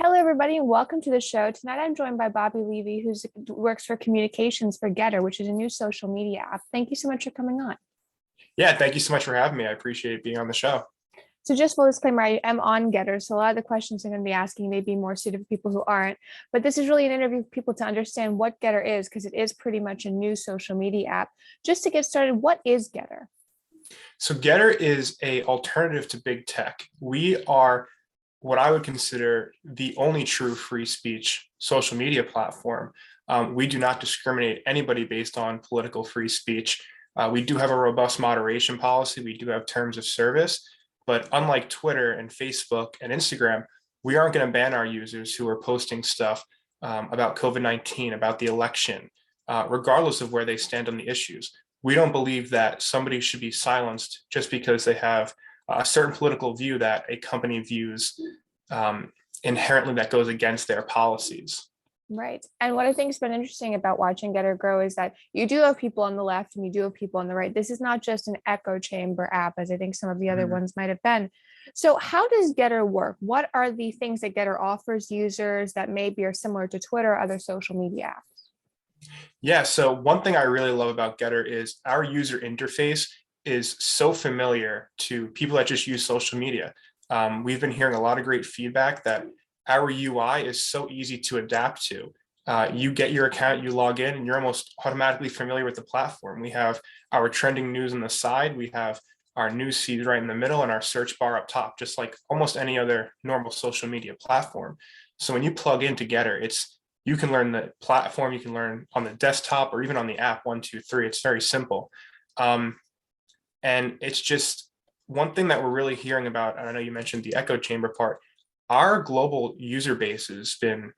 Hello, everybody, and welcome to the show. Tonight, I'm joined by Bobby Levy, who works for communications for Gettr, which is a new social media app. Thank you so much for coming on. Yeah, thank you so much for having me. I appreciate being on the show. So, just full disclaimer, I am on Gettr, so a lot of the questions I'm going to be asking may be more suited for people who aren't. But this is really an interview for people to understand what Gettr is, because it is pretty much a new social media app. Just to get started, what is Gettr? So Gettr is a alternative to big tech. We are what I would consider the only true free speech social media platform. We do not discriminate anybody based on political free speech. We do have a robust moderation policy. We do have terms of service, but unlike Twitter and Facebook and Instagram, we aren't going to ban our users who are posting stuff about COVID-19, about the election, regardless of where they stand on the issues. We don't believe that somebody should be silenced just because they have a certain political view that a company views inherently that goes against their policies. Right. And what I think has been interesting about watching Gettr grow is that you do have people on the left and you do have people on the right. This is not just an echo chamber app, as I think some of the other ones might have been. So how does Gettr work? What are the things that Gettr offers users that maybe are similar to Twitter or other social media apps? Yeah, so one thing I really love about Gettr is our user interface is so familiar to people that just use social media. We've been hearing a lot of great feedback that our UI is so easy to adapt to. You get your account, you log in, and you're almost automatically familiar with the platform. We have our trending news on the side. We have our news feed right in the middle and our search bar up top, just like almost any other normal social media platform. So when you plug into Gettr, you can learn the platform, you can learn on the desktop or even on the app 1, 2, 3. It's very simple. And it's just one thing that we're really hearing about, and I know you mentioned the echo chamber part, our global user base has been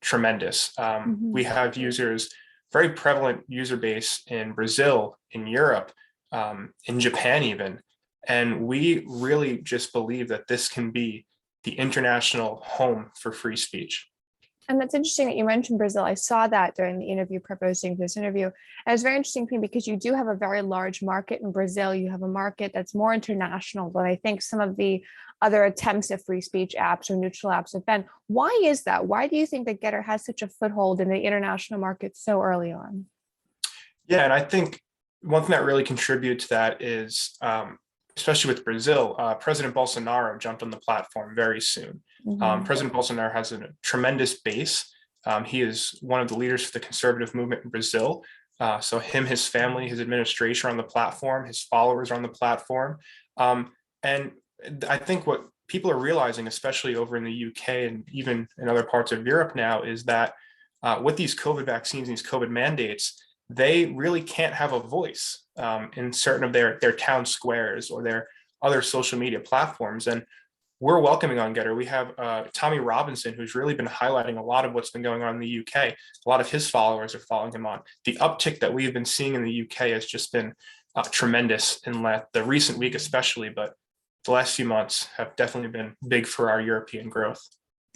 tremendous. We have users, very prevalent user base in Brazil, in Europe, in Japan even. And we really just believe that this can be the international home for free speech. And that's interesting that you mentioned Brazil. I saw that during the interview preparing for this interview. And it was very interesting to me because you do have a very large market in Brazil. You have a market that's more international than I think some of the other attempts at free speech apps or neutral apps have been. Why is that? Why do you think that Gettr has such a foothold in the international market so early on? Yeah, and I think one thing that really contributed to that is, especially with Brazil, President Bolsonaro jumped on the platform very soon. President Bolsonaro has a tremendous base. He is one of the leaders for the conservative movement in Brazil. So him, his family, his administration are on the platform, his followers are on the platform. And I think what people are realizing, especially over in the UK and even in other parts of Europe now, is that with these COVID vaccines, these COVID mandates, they really can't have a voice in certain of their town squares or their other social media platforms. And we're welcoming on Gettr. We have Tommy Robinson, who's really been highlighting a lot of what's been going on in the UK. A lot of his followers are following him on. The uptick that we've been seeing in the UK has just been tremendous in the recent week, especially, but the last few months have definitely been big for our European growth.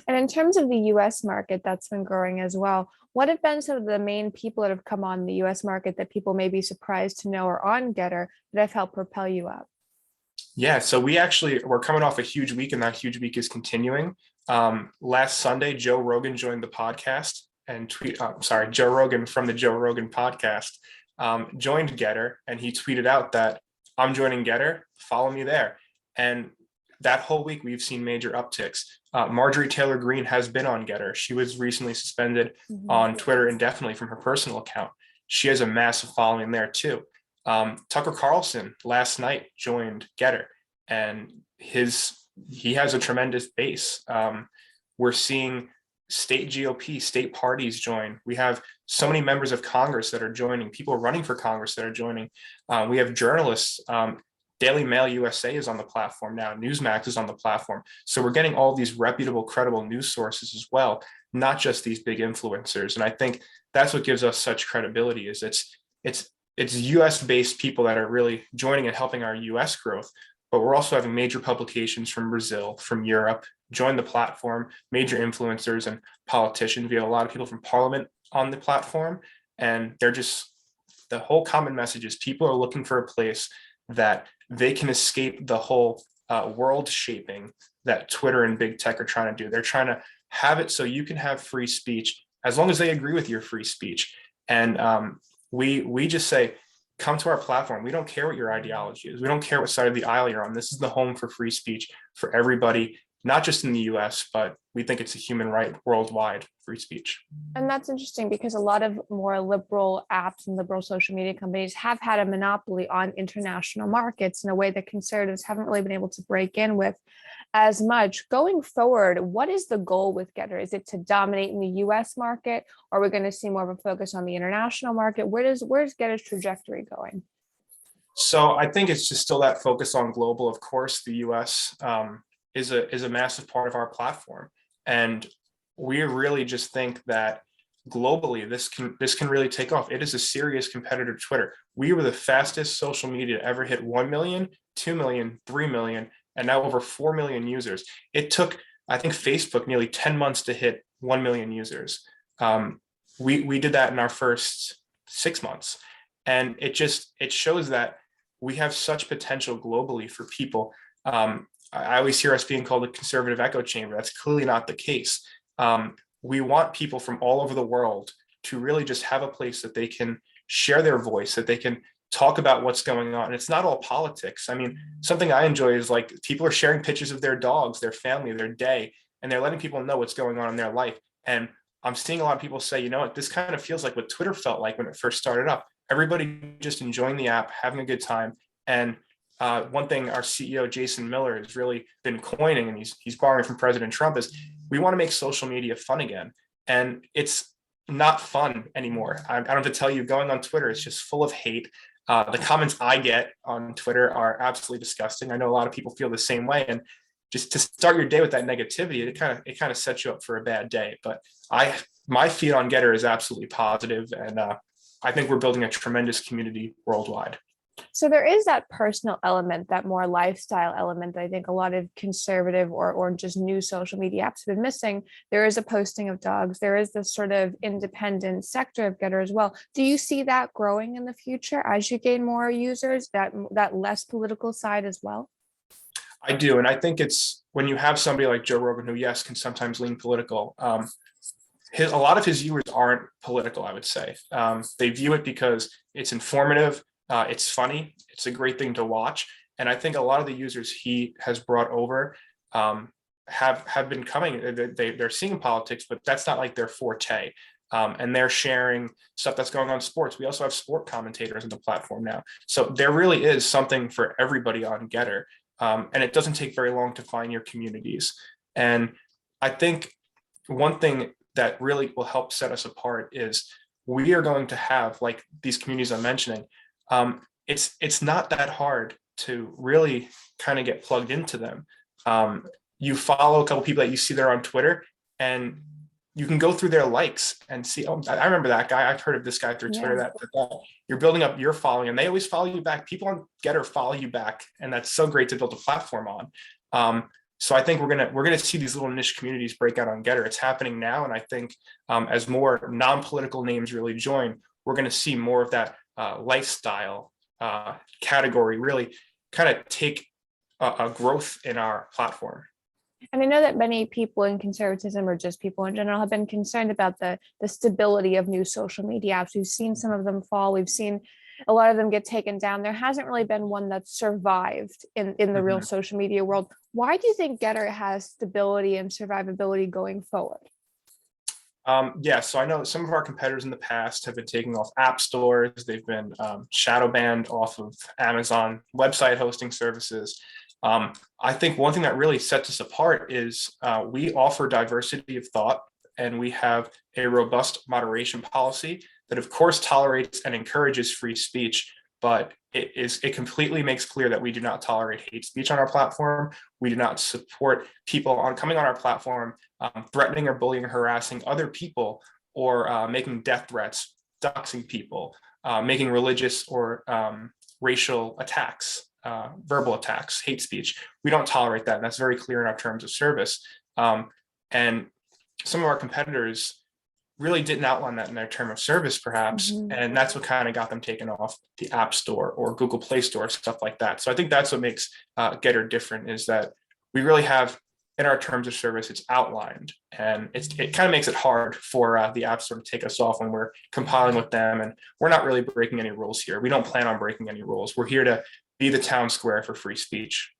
And in terms of the US market, that's been growing as well. What have been some of the main people that have come on the US market that people may be surprised to know are on Gettr that have helped propel you up? Yeah, so we're coming off a huge week, and that huge week is continuing. Last Sunday, Joe Rogan joined the podcast and Joe Rogan from the Joe Rogan podcast joined Gettr, and he tweeted out that I'm joining Gettr, follow me there. And that whole week, we've seen major upticks. Marjorie Taylor Greene has been on Gettr. She was recently suspended on Twitter indefinitely from her personal account. She has a massive following there too. Tucker Carlson last night joined Gettr, and he has a tremendous base. We're seeing state GOP, state parties join. We have so many members of Congress that are joining, people running for Congress that are joining. We have journalists. Daily Mail USA is on the platform now. Newsmax is on the platform. So we're getting all these reputable, credible news sources as well, not just these big influencers. And I think that's what gives us such credibility is it's US based people that are really joining and helping our US growth. But we're also having major publications from Brazil, from Europe, join the platform, major influencers and politicians. We have a lot of people from Parliament on the platform. And the whole common message is people are looking for a place that they can escape the whole world shaping that Twitter and big tech are trying to do. They're trying to have it so you can have free speech as long as they agree with your free speech. And we just say, come to our platform. We don't care what your ideology is. We don't care what side of the aisle you're on. This is the home for free speech for everybody, not just in the US, but we think it's a human right worldwide, free speech. And that's interesting because a lot of more liberal apps and liberal social media companies have had a monopoly on international markets in a way that conservatives haven't really been able to break in with as much. Going forward, what is the goal with Gettr? Is it to dominate in the US market? Or are we going to see more of a focus on the international market? Where's Gettr's trajectory going? So I think it's just still that focus on global. Of course, the US is a massive part of our platform. And we really just think that globally, this can really take off. It is a serious competitor to Twitter. We were the fastest social media to ever hit 1 million, 2 million, 3 million, and now over 4 million users. It took, I think, Facebook nearly 10 months to hit 1 million users. We did that in our first 6 months. And it shows that we have such potential globally for people. I always hear us being called a conservative echo chamber. That's clearly not the case. We want people from all over the world to really just have a place that they can share their voice, that they can talk about what's going on. And it's not all politics. I mean, something I enjoy is like people are sharing pictures of their dogs, their family, their day, and they're letting people know what's going on in their life. And I'm seeing a lot of people say, you know what, this kind of feels like what Twitter felt like when it first started up. Everybody just enjoying the app, having a good time. And one thing our CEO, Jason Miller, has really been coining, and he's borrowing from President Trump, is we want to make social media fun again. And it's not fun anymore. I don't have to tell you, going on Twitter, it's just full of hate. The comments I get on Twitter are absolutely disgusting. I know a lot of people feel the same way. And just to start your day with that negativity, it kind of sets you up for a bad day. But my feed on Gettr is absolutely positive, and I think we're building a tremendous community worldwide. So there is that personal element, that more lifestyle element that I think a lot of conservative or just new social media apps have been missing. There is a posting of dogs. There is this sort of independent sector of Gettr as well. Do you see that growing in the future as you gain more users, that less political side as well? I do. And I think it's when you have somebody like Joe Rogan, who, yes, can sometimes lean political, a lot of his viewers aren't political, I would say. They view it because it's informative. It's funny. It's a great thing to watch. And I think a lot of the users he has brought over have been coming. They're seeing politics, but that's not like their forte. And they're sharing stuff that's going on in sports. We also have sport commentators on the platform now. So there really is something for everybody on Gettr. And it doesn't take very long to find your communities. And I think one thing that really will help set us apart is we are going to have, like these communities I'm mentioning, it's not that hard to really kind of get plugged into them. You follow a couple people that you see there on Twitter, and you can go through their likes and see, oh, I remember that guy. I've heard of this guy through Twitter. That you're building up your following, and they always follow you back. People on Gettr follow you back, and that's so great to build a platform on. So I think we're gonna see these little niche communities break out on Gettr. It's happening now, and I think as more non-political names really join, we're gonna see more of that lifestyle category really kind of take a growth in our platform. And I know that many people in conservatism, or just people in general, have been concerned about the stability of new social media apps. We've seen some of them fall. We've seen a lot of them get taken down. There hasn't really been one that's survived in the real social media world. Why do you think Gettr has stability and survivability going forward? So I know some of our competitors in the past have been taking off app stores. They've been shadow banned off of Amazon website hosting services. I think one thing that really sets us apart is we offer diversity of thought, and we have a robust moderation policy that, of course, tolerates and encourages free speech, but it completely makes clear that we do not tolerate hate speech on our platform. We do not support people coming on our platform threatening or bullying or harassing other people, or making death threats, doxing people, making religious or racial attacks, verbal attacks, hate speech. We don't tolerate that, and that's very clear in our terms of service. And some of our competitors really didn't outline that in their term of service, perhaps. And that's what kind of got them taken off the App Store or Google Play Store, stuff like that. So I think that's what makes Gettr different, is that we really have in our terms of service, it's outlined, and it kind of makes it hard for the App Store to take us off when we're compiling with them. And we're not really breaking any rules here. We don't plan on breaking any rules. We're here to be the town square for free speech.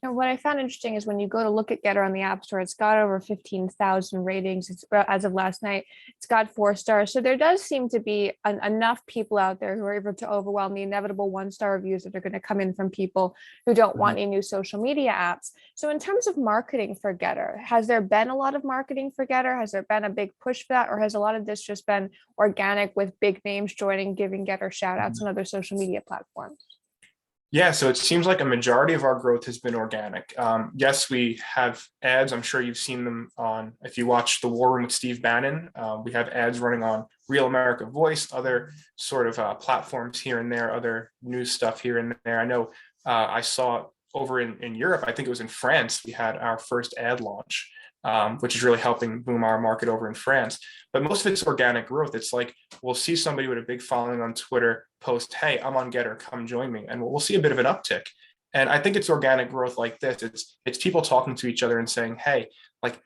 And what I found interesting is when you go to look at Gettr on the App Store, it's got over 15,000 ratings. It's as of last night, it's got 4 stars. So there does seem to be enough people out there who are able to overwhelm the inevitable 1-star reviews that are going to come in from people who don't want any new social media apps. So in terms of marketing for Gettr, has there been a lot of marketing for Gettr? Has there been a big push for that? Or has a lot of this just been organic with big names joining, giving Gettr shout outs on other social media platforms? Yeah, so it seems like a majority of our growth has been organic. Yes, we have ads. I'm sure you've seen them on, if you watch The War Room with Steve Bannon, we have ads running on Real America Voice, other sort of platforms here and there, other news stuff here and there. I know I saw over in Europe, I think it was in France, we had our first ad launch, which is really helping boom our market over in France. But most of it's organic growth. It's like we'll see somebody with a big following on Twitter post, "Hey, I'm on Gettr, come join me," and we'll see a bit of an uptick. And I think it's organic growth like this. It's people talking to each other and saying, "Hey, like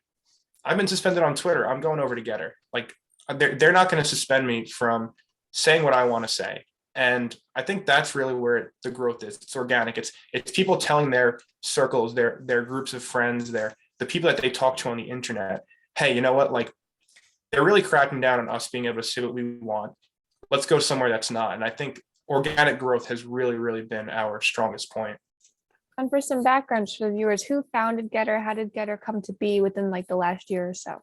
I've been suspended on Twitter. I'm going over to Gettr." Like they're not going to suspend me from saying what I want to say. And I think that's really where the growth is. It's organic. It's people telling their circles, their groups of friends, the people that they talk to on the internet, "Hey, you know what? Like they're really cracking down on us being able to say what we want. Let's go somewhere that's not." And I think organic growth has really, really been our strongest point. And for some backgrounds for the viewers, who founded Gettr? How did Gettr come to be within like the last year or so?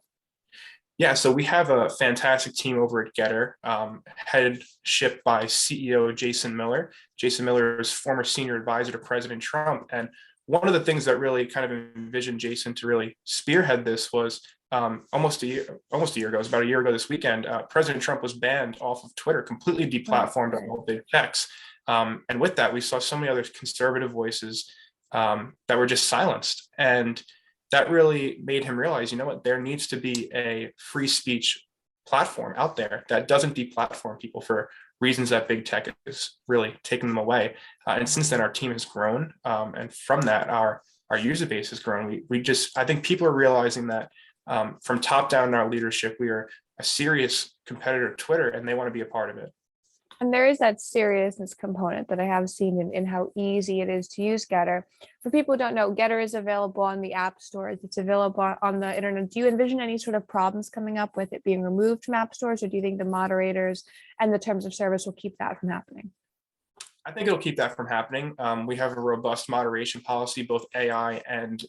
Yeah, so we have a fantastic team over at Gettr, headship by CEO Jason Miller. Jason Miller is former senior advisor to President Trump. And one of the things that really kind of envisioned Jason to really spearhead this was almost a year ago, it was about a year ago this weekend, President Trump was banned off of Twitter, completely deplatformed on all big techs. And with that, we saw so many other conservative voices that were just silenced. And that really made him realize, you know what, there needs to be a free speech platform out there that doesn't deplatform people for reasons that big tech is really taking them away. And since then, our team has grown. And from that, our user base has grown. I think people are realizing that from top down in our leadership, we are a serious competitor to Twitter, and they want to be a part of it. And there is that seriousness component that I have seen in how easy it is to use Gettr. For people who don't know, Gettr is available on the app stores. It's available on the internet. Do you envision any sort of problems coming up with it being removed from app stores, or do you think the moderators and the terms of service will keep that from happening? I think it'll keep that from happening. We have a robust moderation policy, both AI and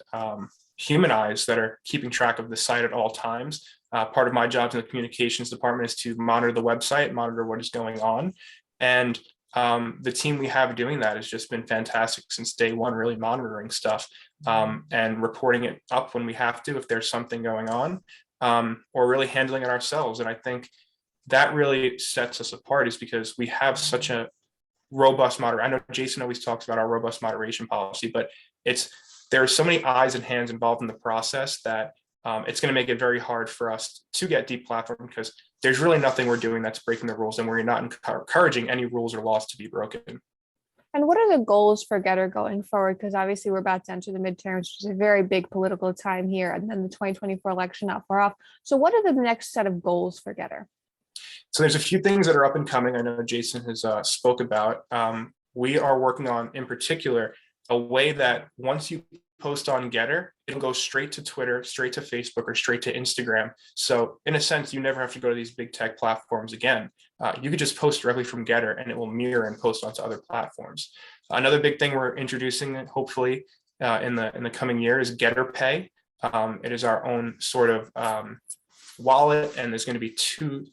human eyes, that are keeping track of the site at all times. Part of my job in the communications department is to monitor the website, monitor what is going on. And the team we have doing that has just been fantastic since day one, really monitoring stuff and reporting it up when we have to, if there's something going on, or really handling it ourselves. And I think that really sets us apart, is because we have such a robust moderation. I know Jason always talks about our robust moderation policy, but there are so many eyes and hands involved in the process that it's going to make it very hard for us to get deplatformed, because there's really nothing we're doing that's breaking the rules, and we're not encouraging any rules or laws to be broken. And what are the goals for Gettr going forward? Because obviously we're about to enter the midterms, which is a very big political time here, and then the 2024 election not far off. So what are the next set of goals for Gettr? So there's a few things that are up and coming. I know Jason has spoke about. We are working on, in particular, a way that once you post on Gettr, it'll go straight to Twitter, straight to Facebook, or straight to Instagram. So in a sense, you never have to go to these big tech platforms again. You could just post directly from Gettr, and it will mirror and post onto other platforms. Another big thing we're introducing, hopefully in the coming year, is Gettr Pay. It is our own sort of wallet, and there's going to be two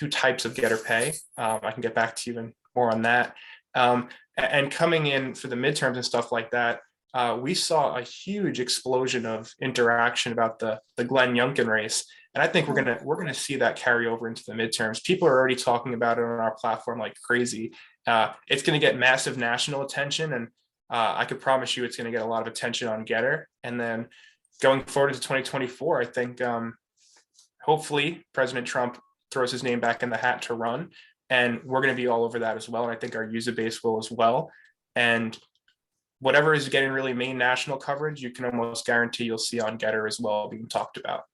types of Gettr Pay. I can get back to you even more on that. And coming in for the midterms and stuff like that, we saw a huge explosion of interaction about the Glenn Youngkin race, and I think we're gonna see that carry over into the midterms. People are already talking about it on our platform like crazy. It's going to get massive national attention, and I could promise you it's going to get a lot of attention on Gettr. And then going forward into 2024, I think hopefully President Trump throws his name back in the hat to run, and we're going to be all over that as well. And I think our user base will as well. And whatever is getting really main national coverage, you can almost guarantee you'll see on Gettr as well being talked about.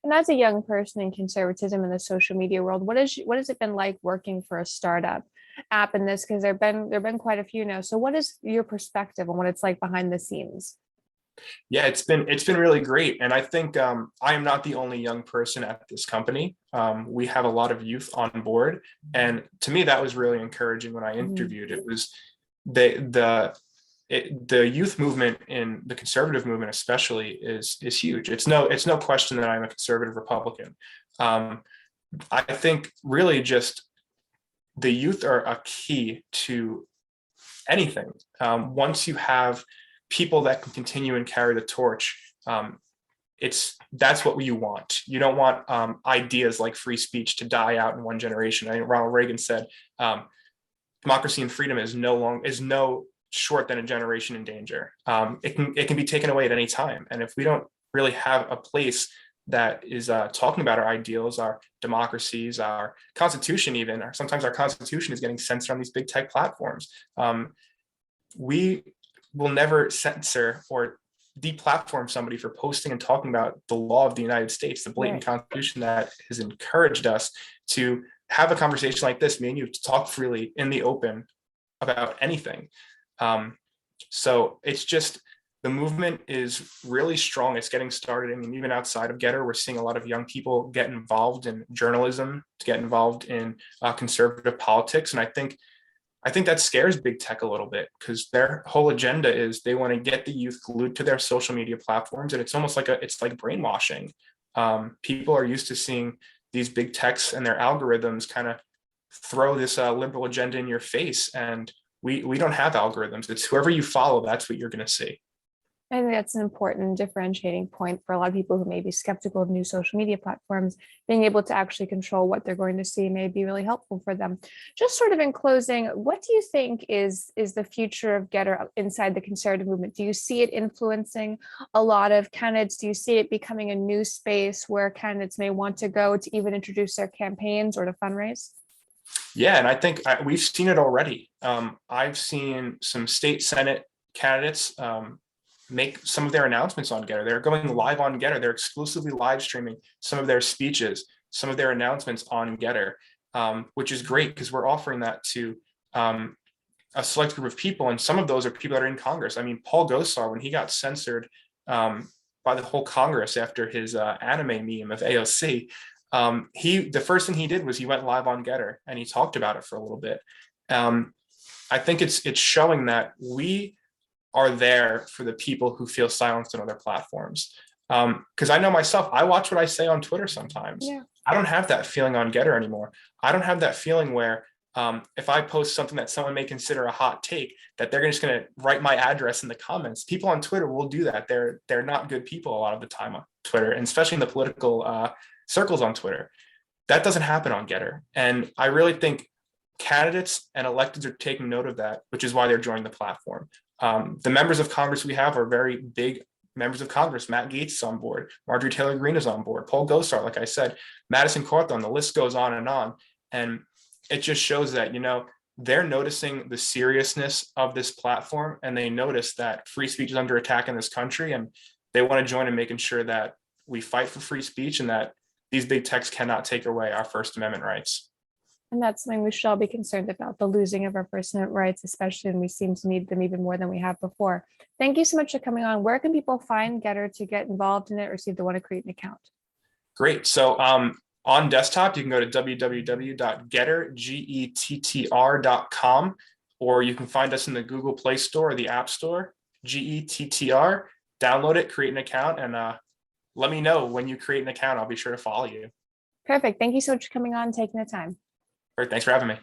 And as a young person in conservatism in the social media world, what has it been like working for a startup app in this? Because there've been quite a few now. So what is your perspective on what it's like behind the scenes? Yeah, it's been really great, and I think I am not the only young person at this company. We have a lot of youth on board, and to me that was really encouraging when I Mhm. interviewed. It was the youth movement in the conservative movement especially is huge. It's no question that I'm a conservative Republican. Um, I think really just the youth are a key to anything. Once you have people that can continue and carry the torch, that's what you want. You don't want ideas like free speech to die out in one generation. I think Ronald Reagan said, "Democracy and freedom is no short than a generation in danger." It can be taken away at any time, and if we don't really have a place that is talking about our ideals, our democracies, our constitution, even, or sometimes our constitution is getting censored on these big tech platforms. We will never censor or deplatform somebody for posting and talking about the law of the United States, the blatant Right. constitution that has encouraged us to have a conversation like this, me and you, to talk freely in the open about anything. So it's just, the movement is really strong. It's getting started. I mean, even outside of Gettr, we're seeing a lot of young people get involved in journalism, to get involved in conservative politics. And I think that scares big tech a little bit, because their whole agenda is they want to get the youth glued to their social media platforms. And it's almost like it's like brainwashing. People are used to seeing these big techs and their algorithms kind of throw this liberal agenda in your face. And we don't have algorithms. It's whoever you follow, that's what you're going to see. I think that's an important differentiating point for a lot of people who may be skeptical of new social media platforms. Being able to actually control what they're going to see may be really helpful for them. Just sort of in closing, what do you think is the future of Gettr inside the conservative movement? Do you see it influencing a lot of candidates? Do you see it becoming a new space where candidates may want to go to even introduce their campaigns or to fundraise? Yeah, and I think we've seen it already. I've seen some state senate candidates make some of their announcements on Gettr. They're going live on Gettr. They're exclusively live streaming some of their speeches, some of their announcements on Gettr, which is great because we're offering that to a select group of people, and some of those are people that are in Congress. I mean, Paul Gosar, when he got censored by the whole Congress after his anime meme of AOC, the first thing he did was he went live on Gettr and he talked about it for a little bit. I think it's showing that we are there for the people who feel silenced on other platforms. Because I know myself, I watch what I say on Twitter sometimes. Yeah. I don't have that feeling on Gettr anymore. I don't have that feeling where if I post something that someone may consider a hot take, that they're just going to write my address in the comments. People on Twitter will do that. They're not good people a lot of the time on Twitter, and especially in the political circles on Twitter. That doesn't happen on Gettr. And I really think candidates and electeds are taking note of that, which is why they're joining the platform. The members of Congress we have are very big members of Congress. Matt Gaetz is on board. Marjorie Taylor Greene is on board. Paul Gosar, like I said, Madison Cawthorn, the list goes on and on. And it just shows that, they're noticing the seriousness of this platform, and they notice that free speech is under attack in this country, and they want to join in making sure that we fight for free speech and that these big techs cannot take away our First Amendment rights. And that's something we should all be concerned about, the losing of our First Amendment rights, especially when we seem to need them even more than we have before. Thank you so much for coming on. Where can people find Gettr to get involved in it or see if they want to create an account? Great. So on desktop, you can go to www.gettr.com, or you can find us in the Google Play Store or the App Store, Gettr. Download it, create an account, and let me know when you create an account. I'll be sure to follow you. Perfect. Thank you so much for coming on and taking the time. All right, thanks for having me.